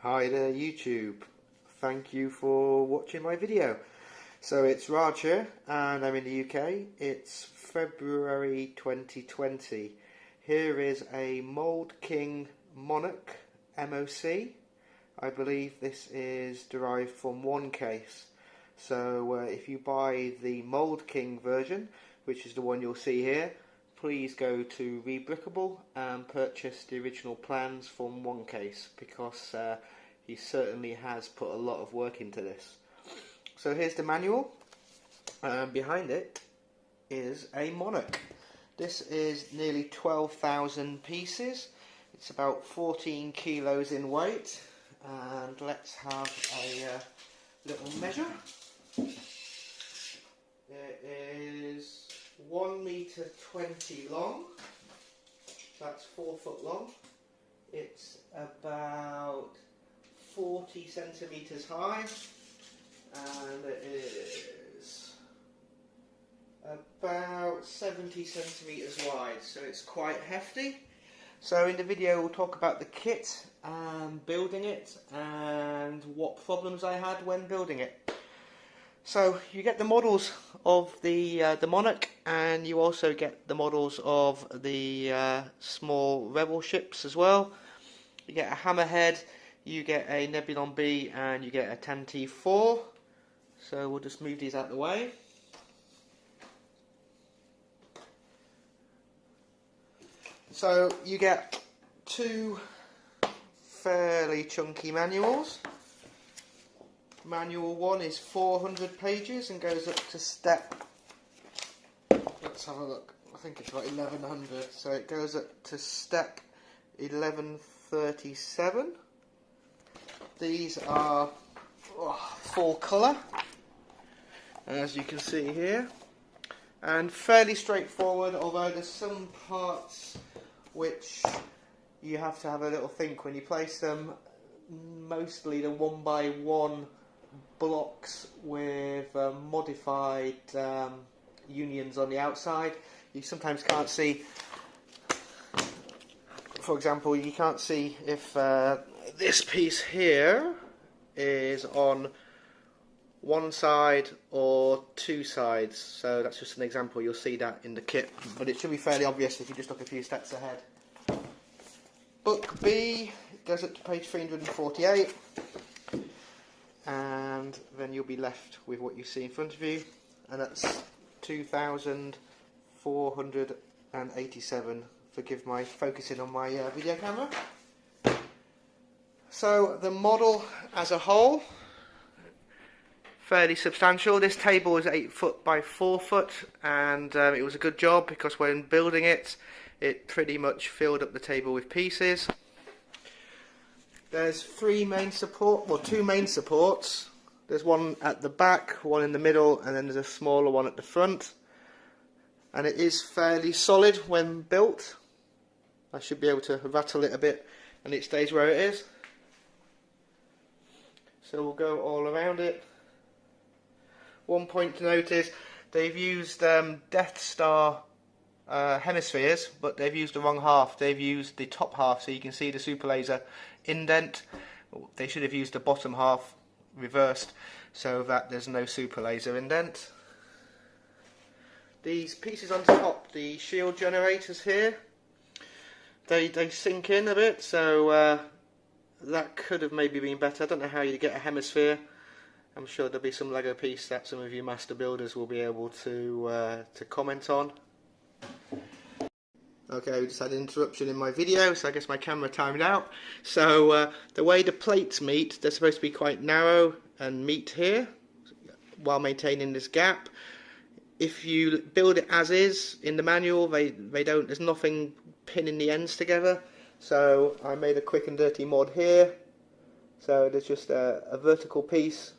Hi there YouTube, thank you for watching my video. So it's Raj here and I'm in the UK. It's February 2020. Here is a Mould King Monarch MOC. I believe this is derived from one case. So if you buy the Mould King version, which is the one you'll see here, please go to Rebrickable and purchase the original plans from one case, because he certainly has put a lot of work into this. So here's the manual, and behind it is a Monarch. This is nearly 12,000 pieces. It's about 14 kilos in weight, and let's have a little measure. It is 1 meter 20 long. That's 4 foot long. It's about 40 centimeters high, and it is about 70 centimeters wide, so it's quite hefty. So in the video we'll talk about the kit and building it and what problems I had when building it. So you get the models of the Monarch, and you also get the models of the small rebel ships as well. You get a Hammerhead, you get a Nebulon B, and you get a Tantive-4. So we'll just move these out of the way. So you get two fairly chunky manuals. Manual 1 is 400 pages and goes up to step, let's have a look, I think it's about 1100, so it goes up to step 1137. These are full colour, as you can see here, and fairly straightforward, although there's some parts which you have to have a little think when you place them. Mostly the 1x1 blocks with modified unions on the outside. You sometimes can't see, for example, you can't see if this piece here is on one side or two sides. So that's just an example, you'll see that in the kit, but it should be fairly obvious if you just look a few steps ahead. Book B goes up to page 348, and then you'll be left with what you see in front of you, and that's 2,487. Forgive my focusing on my video camera. So the model as a whole, fairly substantial. This table is 8 foot by 4 foot, and it was a good job, because when building it, it pretty much filled up the table with pieces. There's two main supports. There's one at the back, one in the middle, and then there's a smaller one at the front. And it is fairly solid when built. I should be able to rattle it a bit, and it stays where it is. So we'll go all around it. One point to note is they've used Death Star hemispheres, but they've used the wrong half. They've used the top half, so you can see the super laser indent. They should have used the bottom half reversed, so that there's no super laser indent. These pieces on top, the shield generators here, they sink in a bit, so that could have maybe been better. I don't know how you get a hemisphere. I'm sure there'll be some Lego piece that some of you master builders will be able to comment on. Okay, we just had an interruption in my video, so I guess my camera timed out. So the way the plates meet, they're supposed to be quite narrow and meet here, while maintaining this gap. If you build it as is in the manual, they don't. There's nothing pinning the ends together. So I made a quick and dirty mod here. So there's just a vertical piece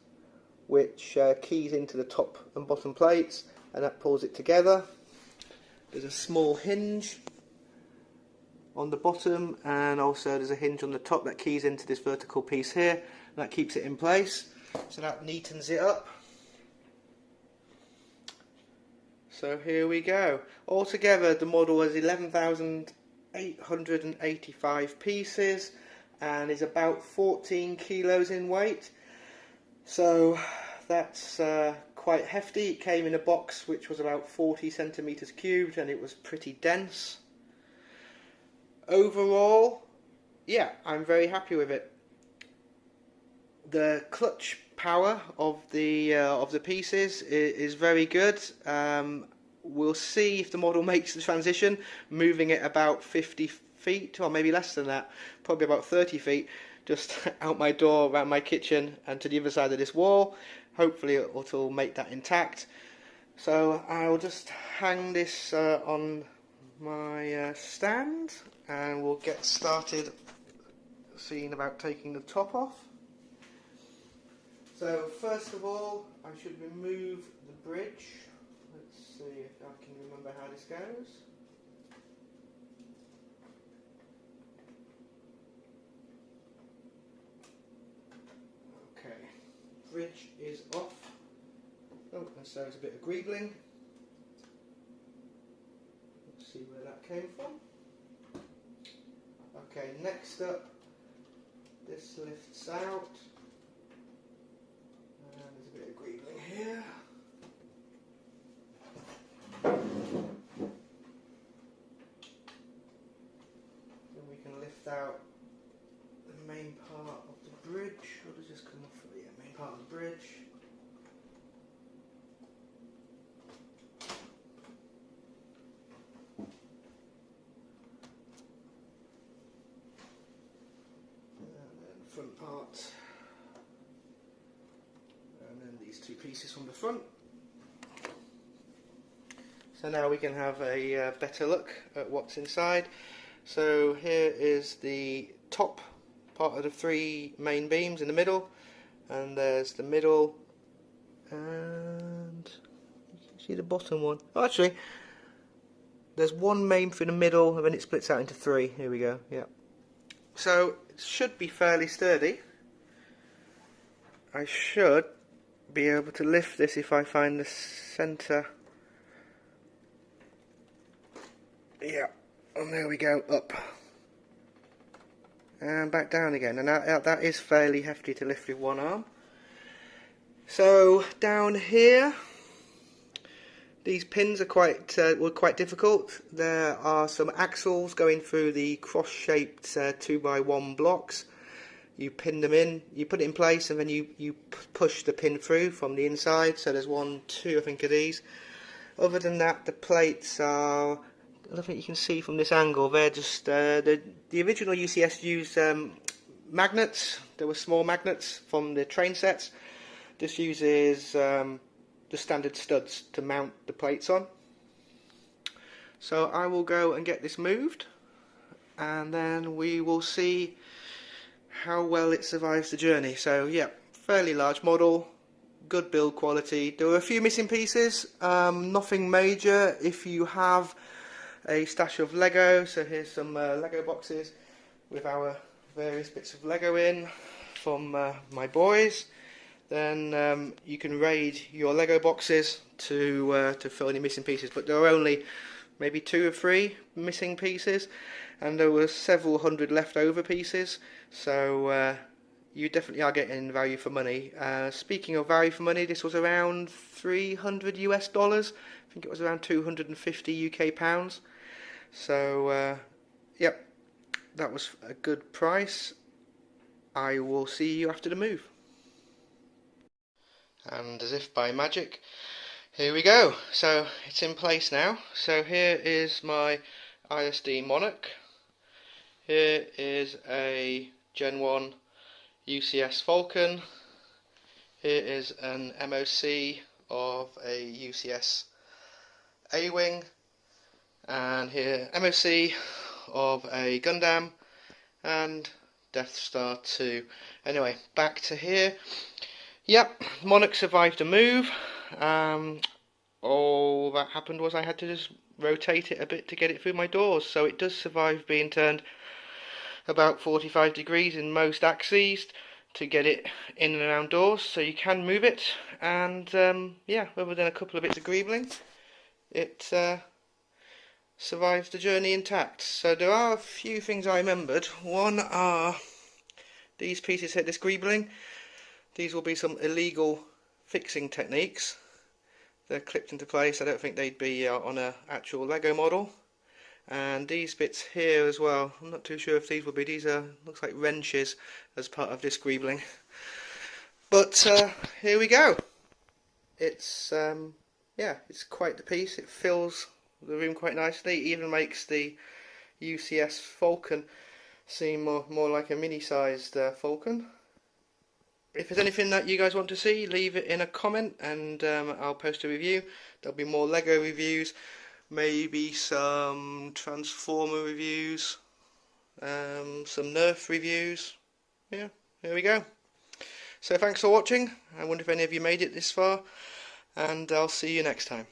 which keys into the top and bottom plates, and that pulls it together. There's a small hinge on the bottom, and also there's a hinge on the top that keys into this vertical piece here, and that keeps it in place, so that neatens it up. So here we go. Altogether the model has 11,885 pieces, and is about 14 kilos in weight. So that's quite hefty. It came in a box which was about 40 centimeters cubed, and it was pretty dense. Overall, yeah, I'm very happy with it. The clutch power of the pieces is very good. We'll see if the model makes the transition, moving it about 50 feet, or maybe less than that, probably about 30 feet, just out my door, around my kitchen, and to the other side of this wall. Hopefully it'll make that intact. So I'll just hang this on my stand, and we'll get started seeing about taking the top off. So first of all, I should remove the bridge. Let's see if I can remember how this goes. Okay, bridge is off. Oh, and so there's a bit of greebling. Let's see where that came from. Okay, next up, this lifts out. And there's a bit of greebling here. Then we can lift out the main part of the bridge. Or does this come off? Yeah, main part of the bridge. Front part, and then these two pieces from the front. So now we can have a better look at what's inside. So here is the top part of the three main beams in the middle, and there's the middle, and you can see the bottom one. Oh, actually, there's one main through the middle, and then it splits out into three. Here we go. Yeah. So it should be fairly sturdy. I should be able to lift this if I find the centre. Yeah, and there we go, up. And back down again, and that is fairly hefty to lift with one arm. So down here, these pins are were quite difficult. There are some axles going through the cross-shaped 2x1 blocks. You pin them in, you put it in place, and then you push the pin through from the inside. So there's 1, 2, I think, of these. Other than that, the plates are, I don't think you can see from this angle, they're just, the original UCS used magnets. There were small magnets from the train sets. This uses the standard studs to mount the plates on. So I will go and get this moved, and then we will see how well it survives the journey. So yeah, fairly large model, good build quality. There were a few missing pieces, nothing major. If you have a stash of Lego, so here's some Lego boxes with our various bits of Lego in from my boys. Then you can raid your Lego boxes to fill any missing pieces. But there are only maybe 2 or 3 missing pieces, and there were several hundred leftover pieces. So you definitely are getting value for money. Speaking of value for money, this was around $300 US. I think it was around 250 UK pounds. So yep, that was a good price. I will see you after the move. And as if by magic, here we go. So it's in place now. So here is my ISD Monarch. Here is a Gen 1 UCS Falcon. Here is an MOC of a UCS A-Wing. And here MOC of a Gundam and Death Star 2. Anyway, back to here. Yep, Monarch survived a move. All that happened was I had to just rotate it a bit to get it through my doors. So it does survive being turned about 45 degrees in most axes to get it in and around doors. So you can move it. And yeah, other than a couple of bits of greebling, it survives the journey intact. So there are a few things I remembered. One are these pieces here, this greebling, these will be some illegal fixing techniques. They're clipped into place. I don't think they'd be on an actual Lego model. And these bits here as well, I'm not too sure if these will be, these are, looks like wrenches as part of this greebling. But here we go. It's yeah, it's quite the piece. It fills the room quite nicely. It even makes the UCS Falcon seem more like a mini-sized Falcon. If there's anything that you guys want to see, leave it in a comment and I'll post a review. There'll be more Lego reviews, maybe some Transformer reviews, some Nerf reviews. Yeah, here we go. So thanks for watching. I wonder if any of you made it this far, and I'll see you next time.